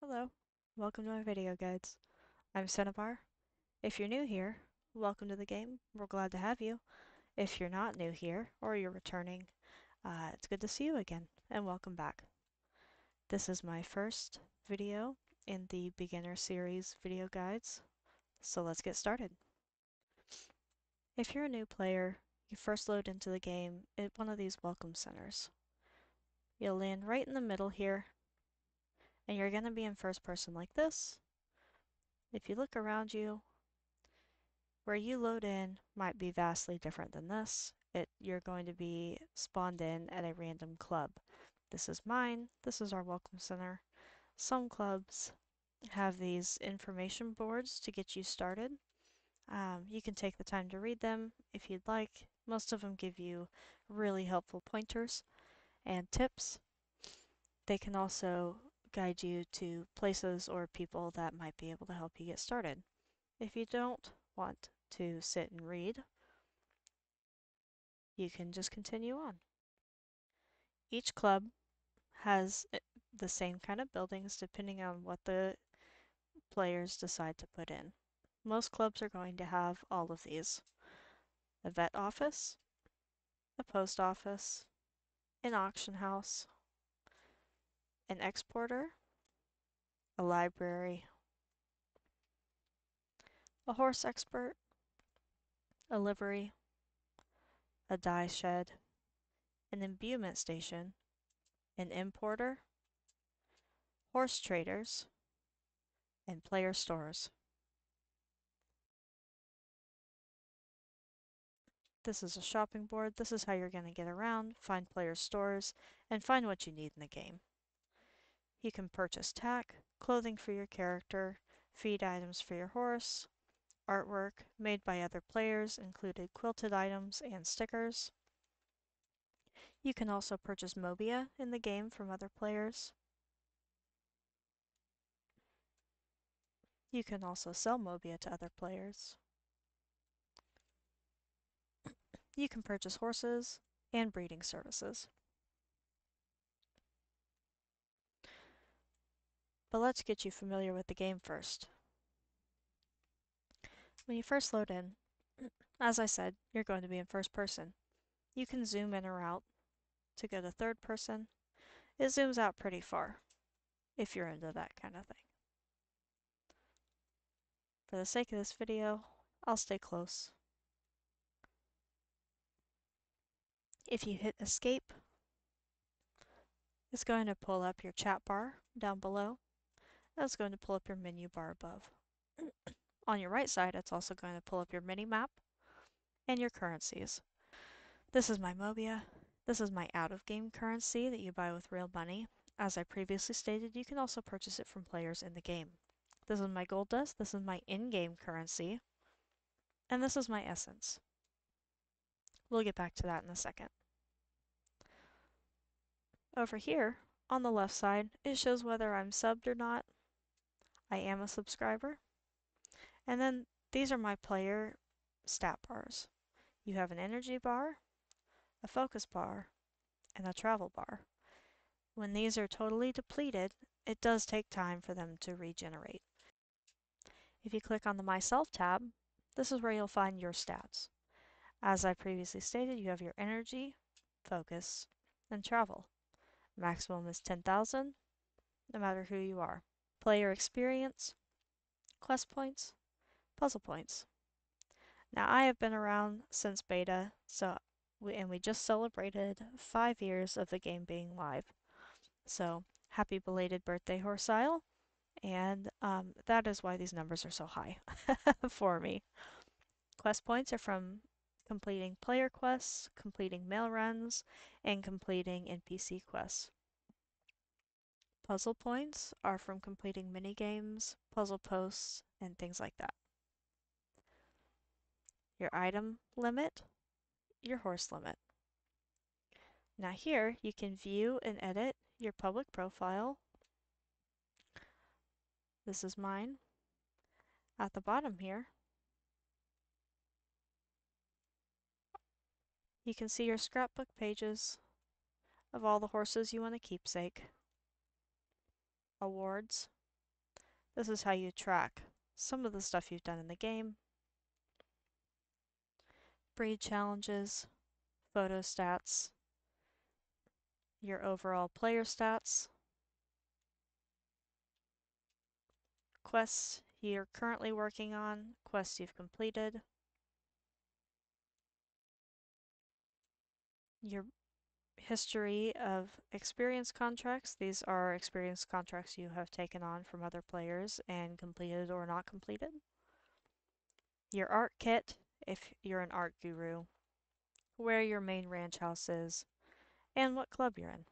Hello, welcome to my video guides. I'm Cinnabar. If you're new here, welcome to the game. We're glad to have you. If you're not new here, or you're returning, it's good to see you again, and welcome back. This is my first video in the beginner series video guides, so let's get started. If you're a new player, you first load into the game at one of these welcome centers. You'll land right in the middle here, and you're going to be in first person like this. If you look around you, where you load in might be vastly different than this. You're going to be spawned in at a random club. This is mine. This is our welcome center. Some clubs have these information boards to get you started. You can take the time to read them if you'd like. Most of them give you really helpful pointers and tips. They can also guide you to places or people that might be able to help you get started. If you don't want to sit and read, you can just continue on. Each club has the same kind of buildings depending on what the players decide to put in. Most clubs are going to have all of these: a vet office, a post office, an auction house, an exporter, a library, a horse expert, a livery, a dye shed, an imbuement station, an importer, horse traders, and player stores. This is a shopping board. This is how you're going to get around, find player stores, and find what you need in the game. You can purchase tack, clothing for your character, feed items for your horse, artwork made by other players, including quilted items and stickers. You can also purchase Mobia in the game from other players. You can also sell Mobia to other players. You can purchase horses and breeding services. But let's get you familiar with the game first. When you first load in, as I said, you're going to be in first person. You can zoom in or out to go to third person. It zooms out pretty far if you're into that kind of thing. For the sake of this video, I'll stay close. If you hit escape, it's going to pull up your chat bar down below. It's going to pull up your menu bar above. On your right side, it's also going to pull up your mini map and your currencies. This is my Mobia. This is my out-of-game currency that you buy with real money. As I previously stated, you can also purchase it from players in the game. This is my gold dust. This is my in-game currency. And this is my essence. We'll get back to that in a second. Over here, on the left side, it shows whether I'm subbed or not. I am a subscriber. And then these are my player stat bars. You have an energy bar, a focus bar, and a travel bar. When these are totally depleted, it does take time for them to regenerate. If you click on the Myself tab, this is where you'll find your stats. As I previously stated, you have your energy, focus, and travel. Maximum is 10,000, no matter who you are. Player experience, quest points, puzzle points. Now I have been around since beta, we just celebrated 5 years of the game being live. So happy belated birthday, Horsile, and that is why these numbers are so high for me. Quest points are from completing player quests, completing mail runs, and completing NPC quests. Puzzle points are from completing mini-games, puzzle posts, and things like that. Your item limit, your horse limit. Now here you can view and edit your public profile. This is mine. At the bottom here, you can see your scrapbook pages of all the horses you want to keepsake, awards, This is how you track some of the stuff you've done in the game: breed challenges, photo stats, your overall player stats, quests you're currently working on, quests you've completed, your history of experience contracts. These are experience contracts you have taken on from other players and completed or not completed. Your art kit, if you're an art guru, where your main ranch house is, and what club you're in.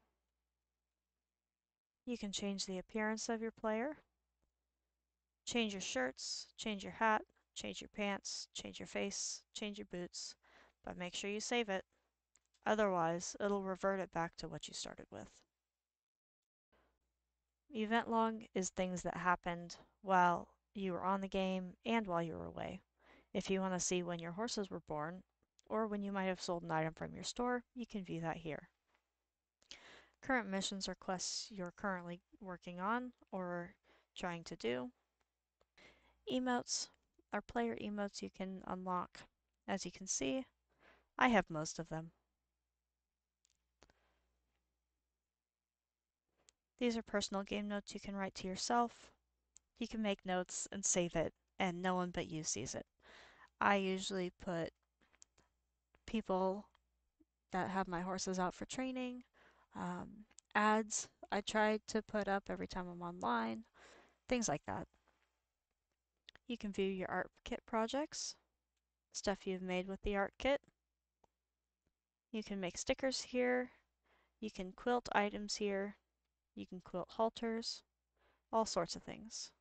You can change the appearance of your player, change your shirts, change your hat, change your pants, change your face, change your boots, but make sure you save it. Otherwise, it'll revert it back to what you started with. Event log is things that happened while you were on the game and while you were away. If you want to see when your horses were born, or when you might have sold an item from your store, you can view that here. Current missions or quests you're currently working on or trying to do. Emotes are player emotes you can unlock. As you can see, I have most of them. These are personal game notes you can write to yourself. You can make notes and save it, and no one but you sees it. I usually put people that have my horses out for training, um, ads I try to put up every time I'm online, things like that. You can view your art kit projects, stuff you've made with the art kit. You can make stickers here. You can quilt items here. You can quilt halters, all sorts of things.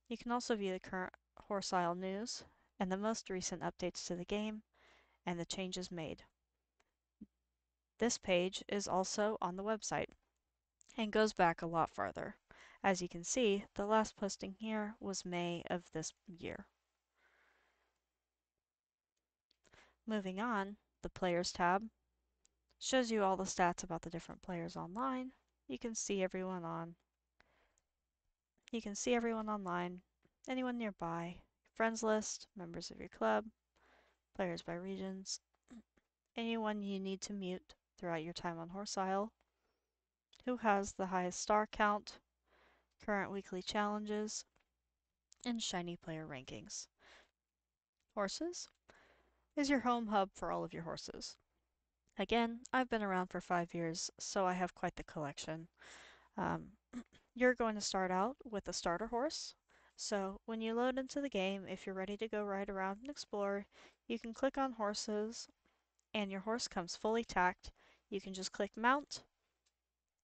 You can also view the current horse aisle news and the most recent updates to the game and the changes made. This page is also on the website and goes back a lot farther. As you can see, the last posting here was May of this year. Moving on, the Players tab shows you all the stats about the different players online. You can see everyone online, anyone nearby, friends list, members of your club, players by regions, anyone you need to mute throughout your time on Horse Isle, who has the highest star count, current weekly challenges, and shiny player rankings. Horses is your home hub for all of your horses. Again, I've been around for 5 years, so I have quite the collection. Um, you're going to start out with a starter horse. So when you load into the game, if you're ready to go ride around and explore, you can click on horses and your horse comes fully tacked. You can just click mount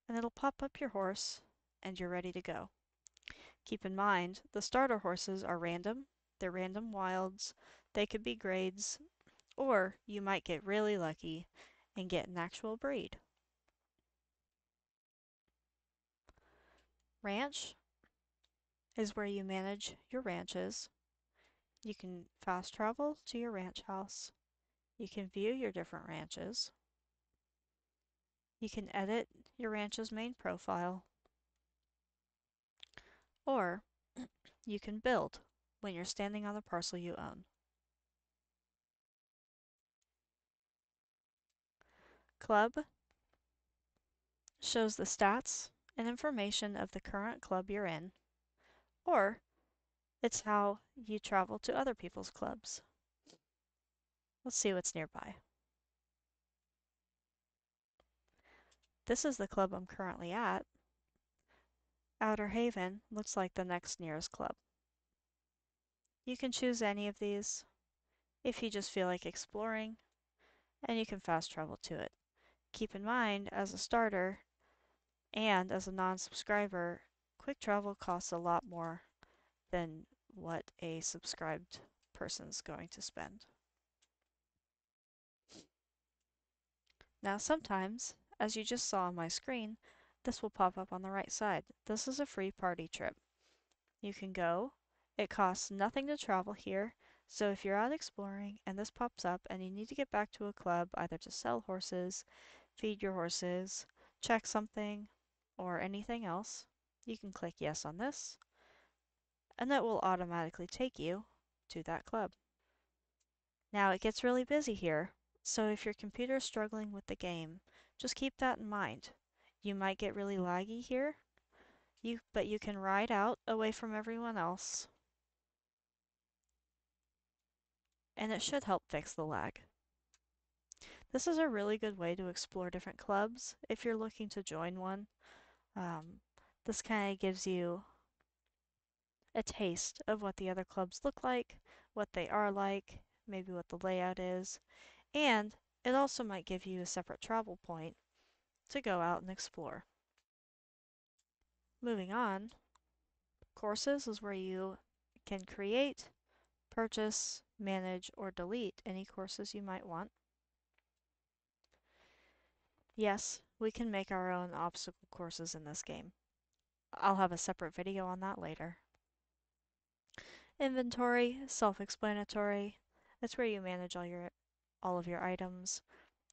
and it'll pop up your horse and you're ready to go. Keep in mind, the starter horses are random. They're random wilds. They could be grades, or you might get really lucky and get an actual breed. Ranch is where you manage your ranches. You can fast travel to your ranch house. You can view your different ranches. You can edit your ranch's main profile. Or you can build when you're standing on the parcel you own. Club shows the stats and information of the current club you're in, or it's how you travel to other people's clubs. Let's see what's nearby. This is the club I'm currently at. Outer Haven looks like the next nearest club. You can choose any of these if you just feel like exploring, and you can fast travel to it. Keep in mind, as a starter and as a non-subscriber, quick travel costs a lot more than what a subscribed person's going to spend. Now sometimes, as you just saw on my screen, this will pop up on the right side. This is a free party trip. You can go. It costs nothing to travel here, so if you're out exploring and this pops up and you need to get back to a club either to sell horses, feed your horses, check something, or anything else, You can click yes on this, and that will automatically take you to that club. Now it gets really busy here, so if your computer is struggling with the game, just keep that in mind. You might get really laggy here, but you can ride out away from everyone else, and it should help fix the lag. This is a really good way to explore different clubs if you're looking to join one. Um, this kind of gives you a taste of what the other clubs look like, what they are like, maybe what the layout is, and it also might give you a separate travel point to go out and explore. Moving on, courses is where you can create, purchase, manage, or delete any courses you might want. Yes, we can make our own obstacle courses in this game. I'll have a separate video on that later. Inventory, self-explanatory. That's where you manage all of your items.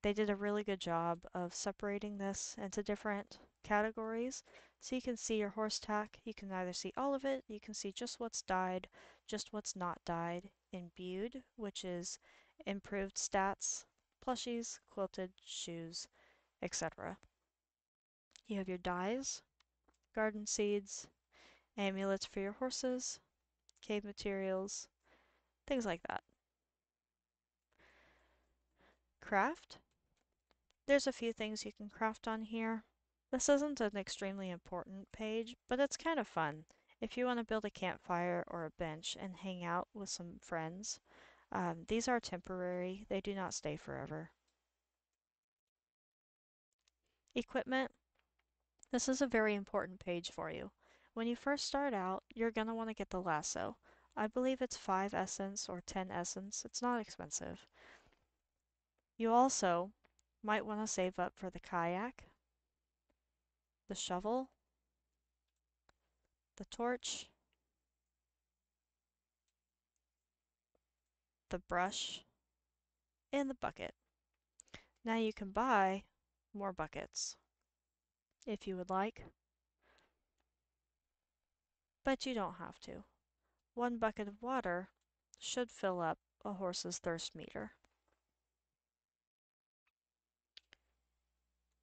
They did a really good job of separating this into different categories. So you can see your horse tack. You can either see all of it, you can see just what's died, just what's not died. Imbued, which is improved stats, plushies, quilted, shoes, etc. You have your dyes, garden seeds, amulets for your horses, cave materials, things like that. Craft. There's a few things you can craft on here. This isn't an extremely important page, but it's kind of fun. If you want to build a campfire or a bench and hang out with some friends, these are temporary. They do not stay forever. Equipment. This is a very important page for you. When you first start out, you're going to want to get the lasso. I believe it's 5 essence or 10 essence. It's not expensive. You also might want to save up for the kayak, the shovel, the torch, the brush, and the bucket. Now you can buy more buckets if you would like, but you don't have to. One bucket of water should fill up a horse's thirst meter.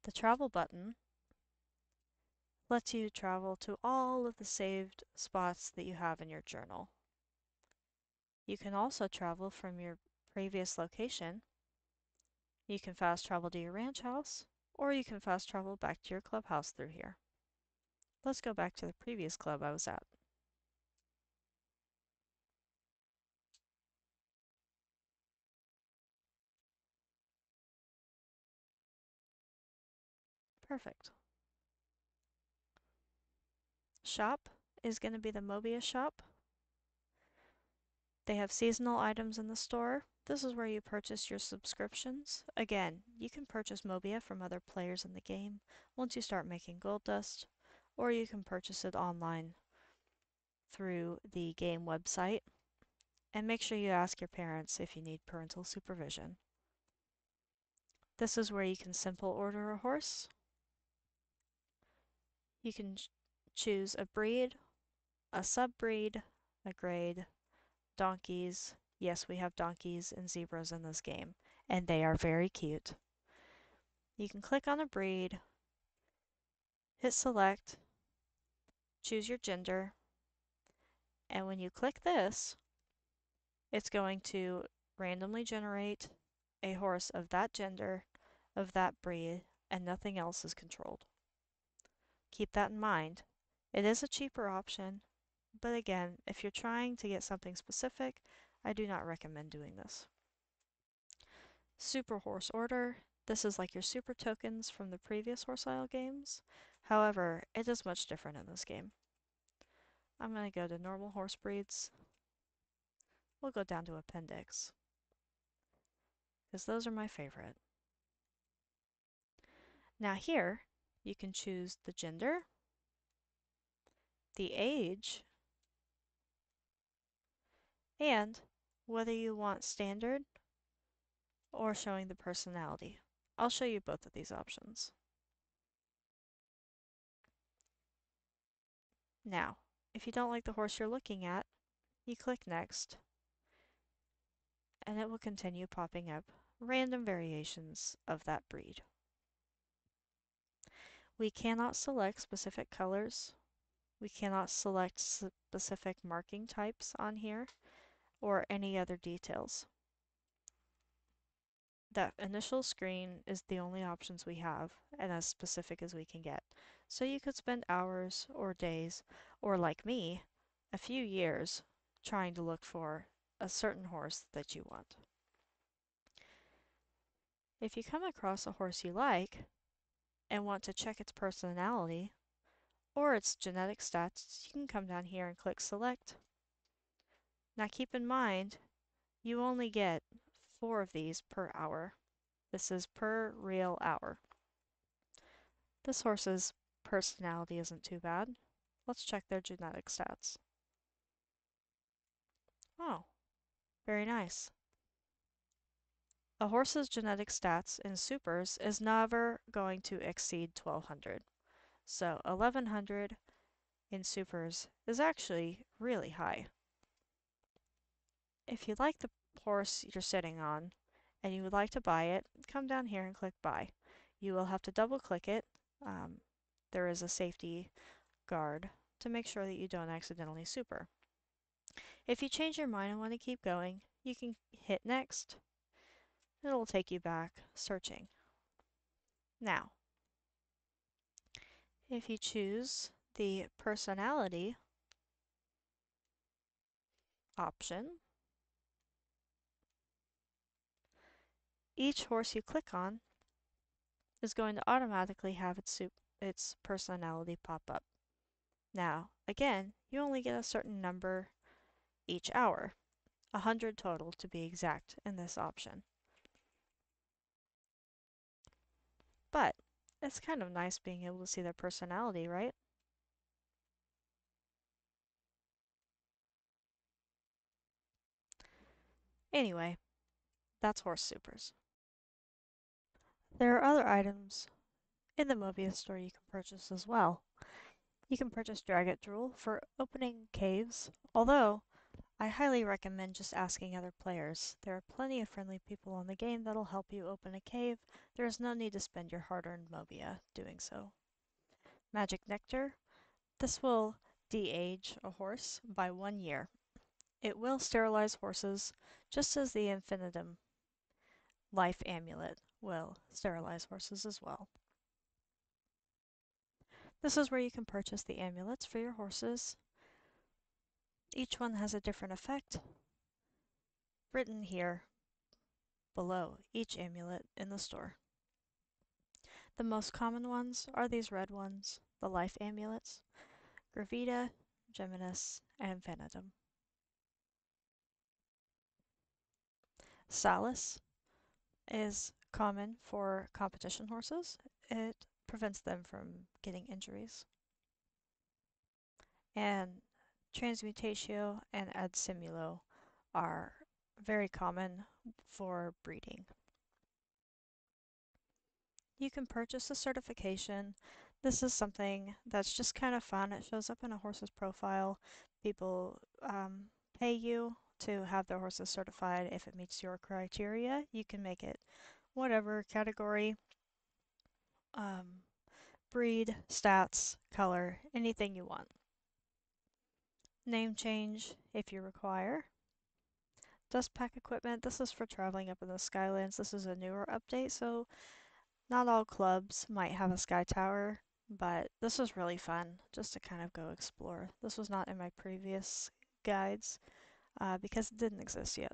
The travel button lets you travel to all of the saved spots that you have in your journal. You can also travel from your previous location. You can fast travel to your ranch house, or you can fast travel back to your clubhouse through here. Let's go back to the previous club I was at. Perfect. Shop is going to be the Mobia shop. They have seasonal items in the store. This is where you purchase your subscriptions. Again, you can purchase Mobia from other players in the game once you start making gold dust, or you can purchase it online through the game website. And make sure you ask your parents if you need parental supervision. This is where you can simple order a horse. You can choose a breed, a subbreed, a grade, donkeys. Yes, we have donkeys and zebras in this game, and they are very cute. You can click on a breed, hit select, choose your gender, and when you click this, it's going to randomly generate a horse of that gender, of that breed, and nothing else is controlled. Keep that in mind. It is a cheaper option, but again, if you're trying to get something specific, I do not recommend doing this. Super Horse Order. This is like your super tokens from the previous Horse Isle games. However, it is much different in this game. I'm going to go to normal horse breeds. We'll go down to appendix, because those are my favorite. Now here, you can choose the gender, the age, and whether you want standard or showing the personality. I'll show you both of these options. Now, if you don't like the horse you're looking at, you click Next, and it will continue popping up random variations of that breed. We cannot select specific colors. We cannot select specific marking types on here or any other details. That initial screen is the only options we have and as specific as we can get. So you could spend hours or days, or like me, a few years trying to look for a certain horse that you want. If you come across a horse you like and want to check its personality or its genetic stats, you can come down here and click Select. Now keep in mind, you only get 4 of these per hour. This is per real hour. This horse's personality isn't too bad. Let's check their genetic stats. Oh, very nice. A horse's genetic stats in supers is never going to exceed 1200. So 1100 in supers is actually really high. If you like the horse you're sitting on and you would like to buy it, come down here and click Buy. You will have to double click it. There is a safety guard to make sure that you don't accidentally super. If you change your mind and want to keep going, you can hit Next. It'll take you back searching. Now, if you choose the personality option, each horse you click on is going to automatically have its personality pop up. Now, again, you only get a certain number each hour, 100 total to be exact in this option. But it's kind of nice being able to see their personality, right? Anyway, that's horse supers. There are other items in the Mobia store you can purchase as well. You can purchase Dragget Drool for opening caves, although I highly recommend just asking other players. There are plenty of friendly people on the game that'll help you open a cave. There is no need to spend your hard-earned Mobia doing so. Magic Nectar. This will de-age a horse by 1 year. It will sterilize horses, just as the Infinitum Life Amulet will sterilize horses as well. This is where you can purchase the amulets for your horses. Each one has a different effect written here below each amulet in the store. The most common ones are these red ones, the life amulets, Gravita, Geminis, and Infinitum. Salus is common for competition horses. It prevents them from getting injuries. And Transmutatio and Adsimulo are very common for breeding. You can purchase a certification. This is something that's just kind of fun. It shows up in a horse's profile. People pay you to have their horses certified. If it meets your criteria, you can make it whatever category, breed, stats, color, anything you want. Name change if you require. Dust pack equipment. This is for traveling up in the Skylands. This is a newer update, so not all clubs might have a sky tower, but this was really fun just to kind of go explore. This was not in my previous guides because it didn't exist yet.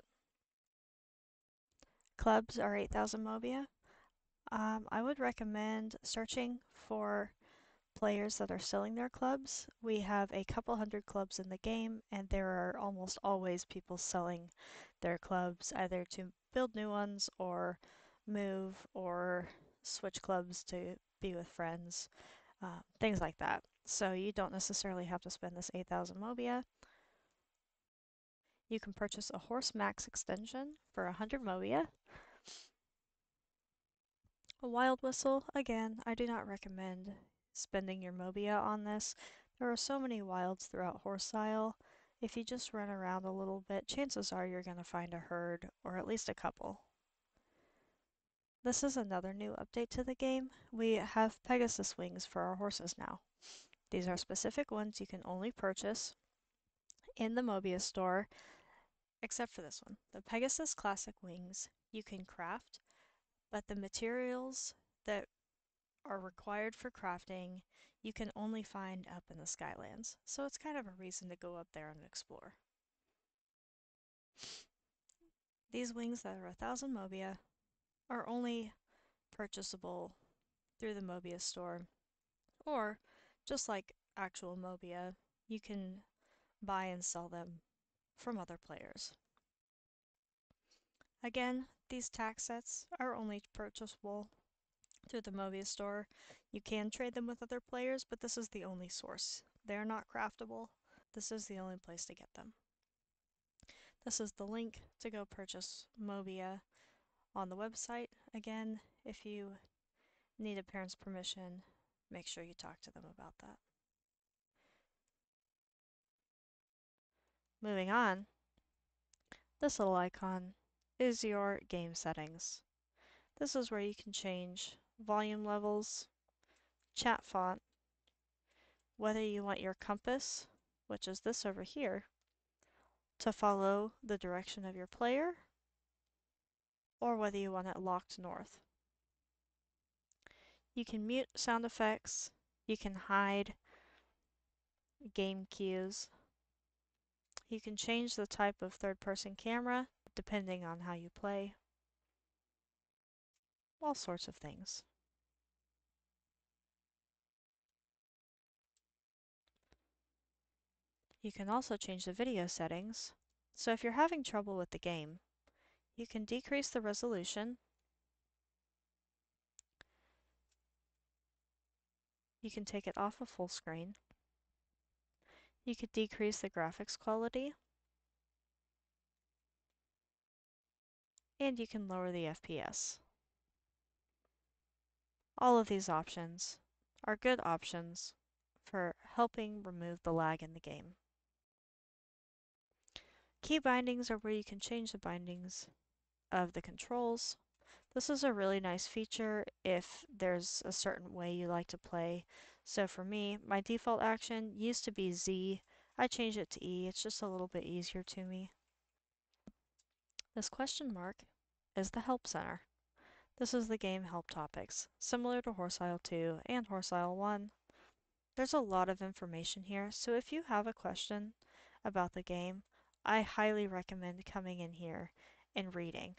Clubs are 8,000 Mobia. I would recommend searching for players that are selling their clubs. We have a couple hundred clubs in the game, and there are almost always people selling their clubs either to build new ones or move or switch clubs to be with friends, things like that. So you don't necessarily have to spend this 8,000 Mobia. You can purchase a Horse Max extension for 100 Mobia. A Wild Whistle, again, I do not recommend spending your Mobia on this. There are so many wilds throughout Horsesile. If you just run around a little bit, chances are you're going to find a herd, or at least a couple. This is another new update to the game. We have Pegasus wings for our horses now. These are specific ones you can only purchase in the Mobia store, except for this one. The Pegasus Classic wings you can craft, but the materials that are required for crafting you can only find up in the Skylands, so it's kind of a reason to go up there and explore. These wings that are 1,000 Mobia are only purchasable through the Mobia store, or just like actual Mobia, you can buy and sell them from other players. Again, these tack sets are only purchasable through the Mobia store. You can trade them with other players, but this is the only source. They are not craftable. This is the only place to get them. This is the link to go purchase Mobia on the website. Again, if you need a parent's permission, make sure you talk to them about that. Moving on, this little icon is your game settings. This is where you can change volume levels, chat font, whether you want your compass, which is this over here, to follow the direction of your player, or whether you want it locked north. You can mute sound effects, you can hide game cues, you can change the type of third-person camera depending on how you play, all sorts of things. You can also change the video settings, so if you're having trouble with the game, you can decrease the resolution, you can take it off of full screen, you could decrease the graphics quality, and you can lower the FPS. All of these options are good options for helping remove the lag in the game. Key bindings are where you can change the bindings of the controls. This is a really nice feature if there's a certain way you like to play. So for me, my default action used to be Z. I changed it to E. It's just a little bit easier to me. This question mark is the Help Center. This is the game help topics, similar to Horsesile 2 and Horsesile 1. There's a lot of information here, so if you have a question about the game, I highly recommend coming in here and reading.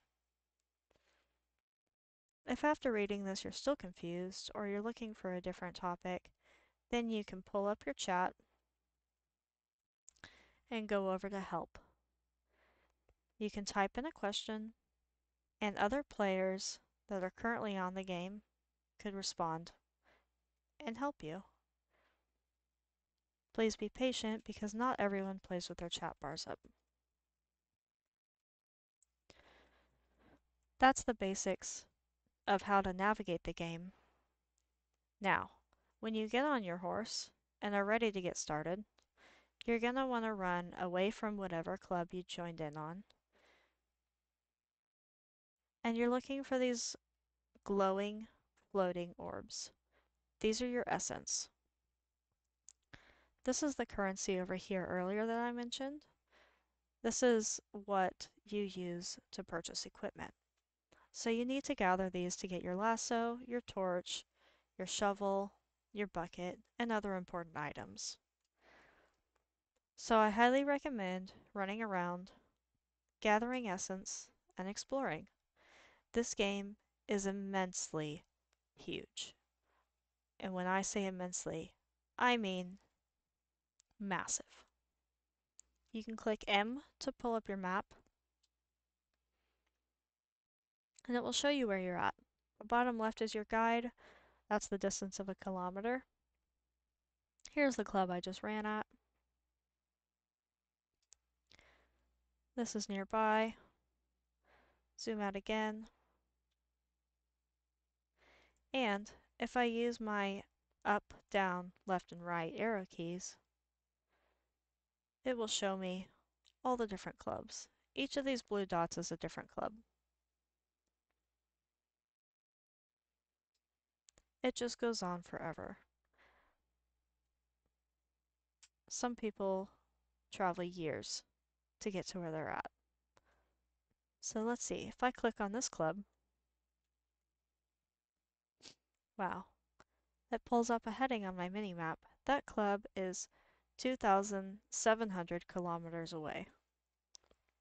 If after reading this you're still confused or you're looking for a different topic, then you can pull up your chat and go over to help. You can type in a question and other players that are currently on the game could respond and help you. Please be patient because not everyone plays with their chat bars up. That's the basics of how to navigate the game. Now, when you get on your horse and are ready to get started, you're going to want to run away from whatever club you joined in on. And you're looking for these glowing, floating orbs. These are your essence. This is the currency over here earlier that I mentioned. This is what you use to purchase equipment. So you need to gather these to get your lasso, your torch, your shovel, your bucket, and other important items. So I highly recommend running around, gathering essence, and exploring. This game is immensely huge. And when I say immensely, I mean massive. You can click M to pull up your map, and it will show you where you're at. The bottom left is your guide. That's the distance of a kilometer. Here's the club I just ran at. This is nearby. Zoom out again. And if I use my up, down, left, and right arrow keys, it will show me all the different clubs. Each of these blue dots is a different club. It just goes on forever. Some people travel years to get to where they're at. So let's see, if I click on this club, wow, it pulls up a heading on my mini-map. That club is 2,700 kilometers away.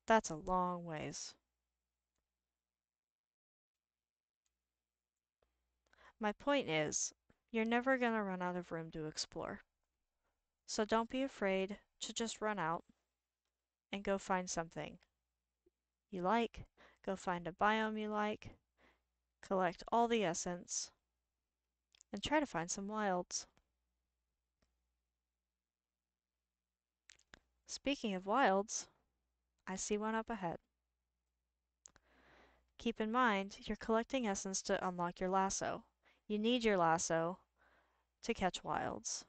That's a long ways. My point is, you're never going to run out of room to explore. So don't be afraid to just run out and go find something you like, go find a biome you like, collect all the essence, and try to find some wilds. Speaking of wilds, I see one up ahead. Keep in mind, you're collecting essence to unlock your lasso. You need your lasso to catch wilds.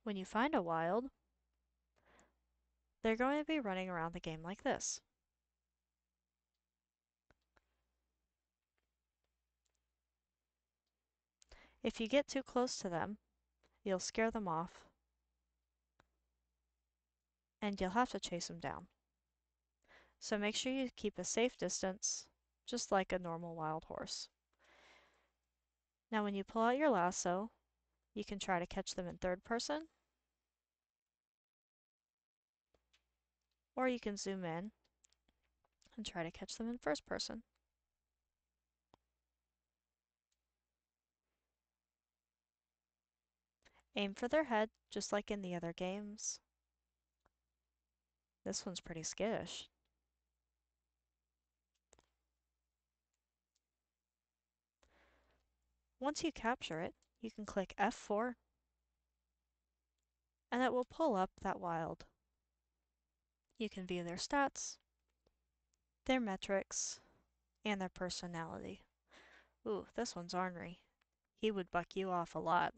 When you find a wild, they're going to be running around the game like this. If you get too close to them, you'll scare them off, and you'll have to chase them down. So make sure you keep a safe distance, just like a normal wild horse. Now when you pull out your lasso, you can try to catch them in third person, or you can zoom in and try to catch them in first person. Aim for their head, just like in the other games. This one's pretty skittish. Once you capture it, you can click F4, and it will pull up that wild. You can view their stats, their metrics, and their personality. Ooh, this one's ornery. He would buck you off a lot.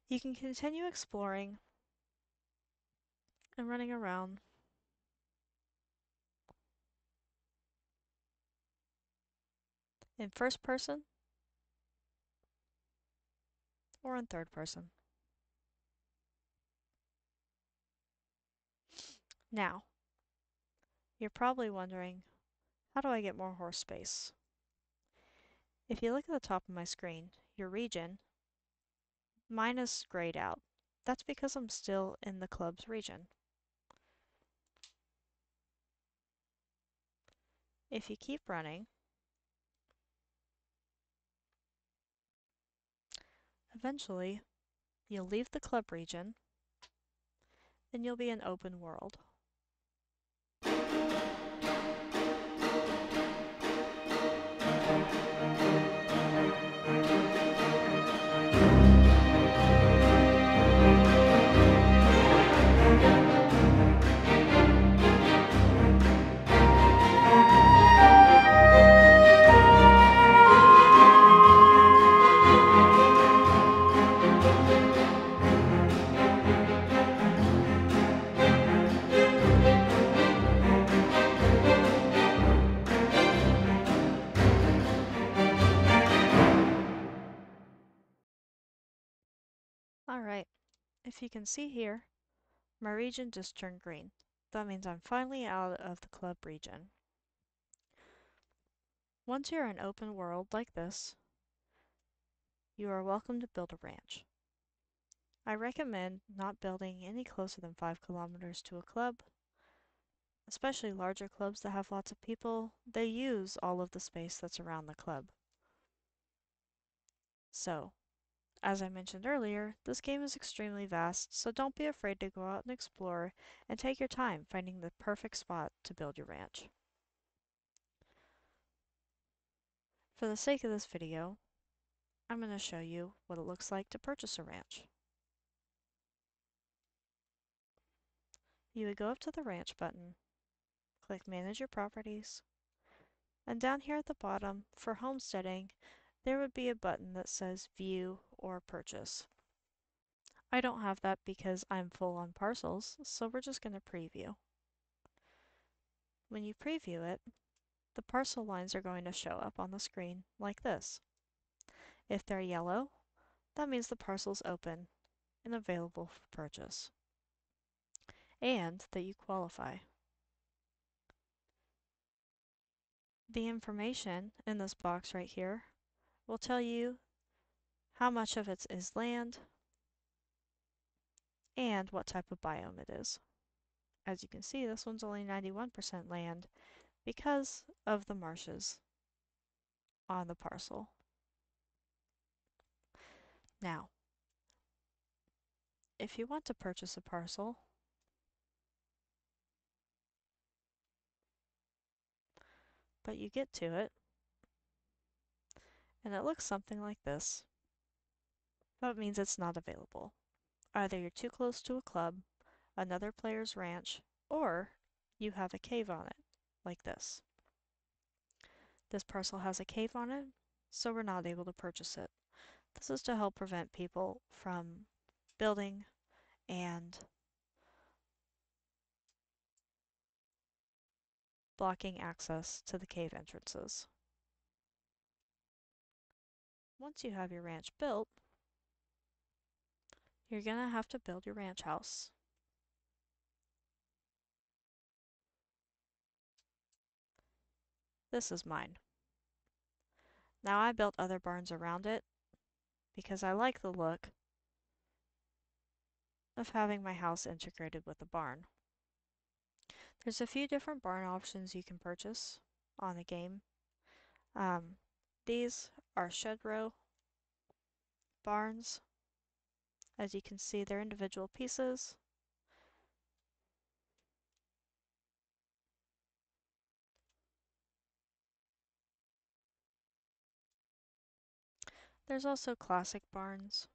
You can continue exploring and running around. In first person or in third person. Now, you're probably wondering, how do I get more horse space? If you look at the top of my screen, your region, mine is grayed out. That's because I'm still in the club's region. If you keep running, eventually you'll leave the club region and you'll be in open world. Alright, if you can see here, my region just turned green. That means I'm finally out of the club region. Once you're in open world like this, you are welcome to build a ranch. I recommend not building any closer than 5 kilometers to a club, especially larger clubs that have lots of people. They use all of the space that's around the club. So, as I mentioned earlier, this game is extremely vast, so don't be afraid to go out and explore and take your time finding the perfect spot to build your ranch. For the sake of this video, I'm going to show you what it looks like to purchase a ranch. You would go up to the ranch button, click Manage Your Properties, And down here at the bottom, for homesteading, there would be a button that says View or Purchase. I don't have that because I'm full on parcels, so we're just going to preview. When you preview it, the parcel lines are going to show up on the screen like this. If they're yellow, that means the parcel's open and available for purchase, and that you qualify. The information in this box right here will tell you how much of it is land and what type of biome it is. As you can see, this one's only 91% land because of the marshes on the parcel. Now, if you want to purchase a parcel, but you get to it, and it looks something like this, that means it's not available. Either you're too close to a club, another player's ranch, or you have a cave on it, like this. This parcel has a cave on it, so we're not able to purchase it. This is to help prevent people from building and blocking access to the cave entrances. Once you have your ranch built, you're going to have to build your ranch house. This is mine. Now I built other barns around it because I like the look of having my house integrated with the barn. There's a few different barn options you can purchase on the game. These are shed row barns. As you can see, they're individual pieces. There's also classic barns.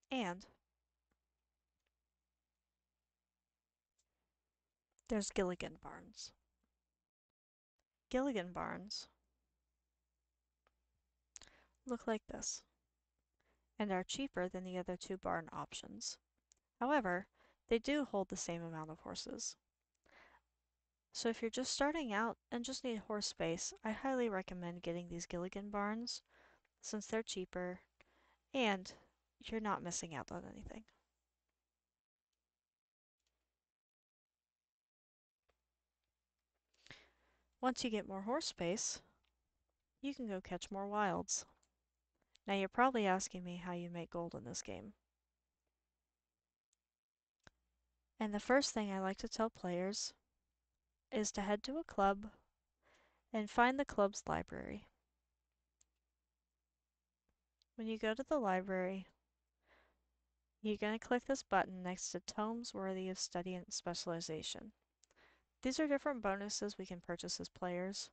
And there's Gilligan barns. Gilligan barns look like this and are cheaper than the other two barn options. However, they do hold the same amount of horses. So if you're just starting out and just need horse space, I highly recommend getting these Gilligan barns since they're cheaper and you're not missing out on anything. Once you get more horse space, you can go catch more wilds. Now you're probably asking me how you make gold in this game. And the first thing I like to tell players is to head to a club and find the club's library. When you go to the library, you're going to click this button next to Tomes Worthy of Study and Specialization. These are different bonuses we can purchase as players.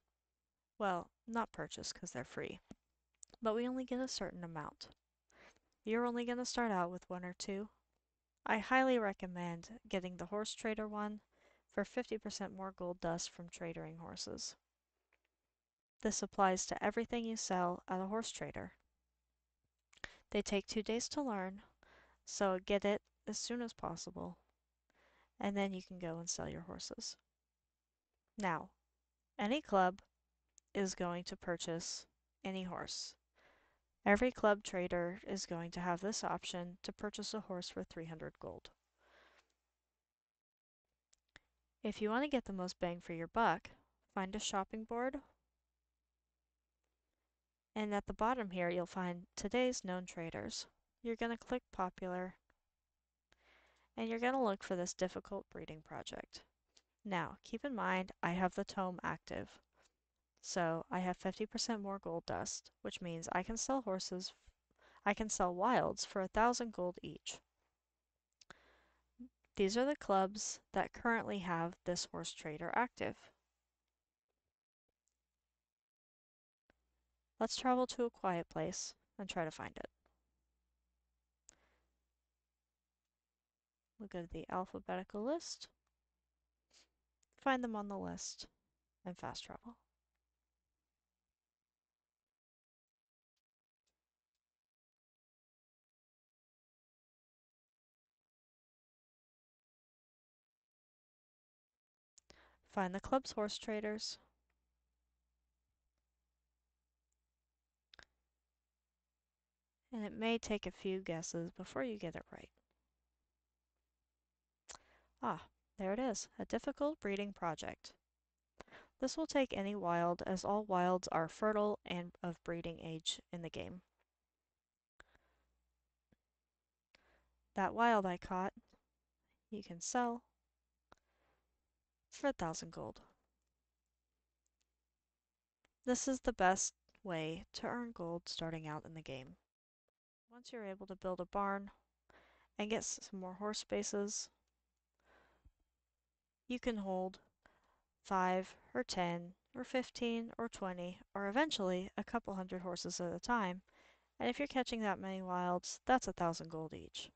Well, not purchase because they're free, but we only get a certain amount. You're only going to start out with one or two. I highly recommend getting the Horse Trader one for 50% more gold dust from tradering horses. This applies to everything you sell at a horse trader. They take 2 days to learn, so get it as soon as possible, and then you can go and sell your horses. Now, any club is going to purchase any horse. Every club trader is going to have this option to purchase a horse for 300 gold. If you want to get the most bang for your buck, find a shopping board, and at the bottom here you'll find today's known traders. You're going to click popular, and you're going to look for this difficult breeding project. Now, keep in mind I have the tome active, so I have 50% more gold dust, which means I can sell wilds for 1,000 gold each. These are the clubs that currently have this horse trader active. Let's travel to a quiet place and try to find it. We'll go to the alphabetical list, find them on the list, and fast travel. Find the club's horse traders. And it may take a few guesses before you get it right. Ah, there it is, a difficult breeding project. This will take any wild, as all wilds are fertile and of breeding age in the game. That wild I caught, you can sell for 1,000 gold. This is the best way to earn gold starting out in the game. Once you're able to build a barn and get some more horse spaces, you can hold 5 or 10 or 15 or 20 or eventually a couple hundred horses at a time. And if you're catching that many wilds, that's 1,000 gold each.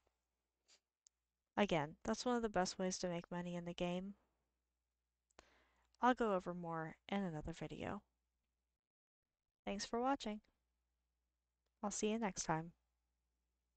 Again, that's one of the best ways to make money in the game. I'll go over more in another video. Thanks for watching. I'll see you next time.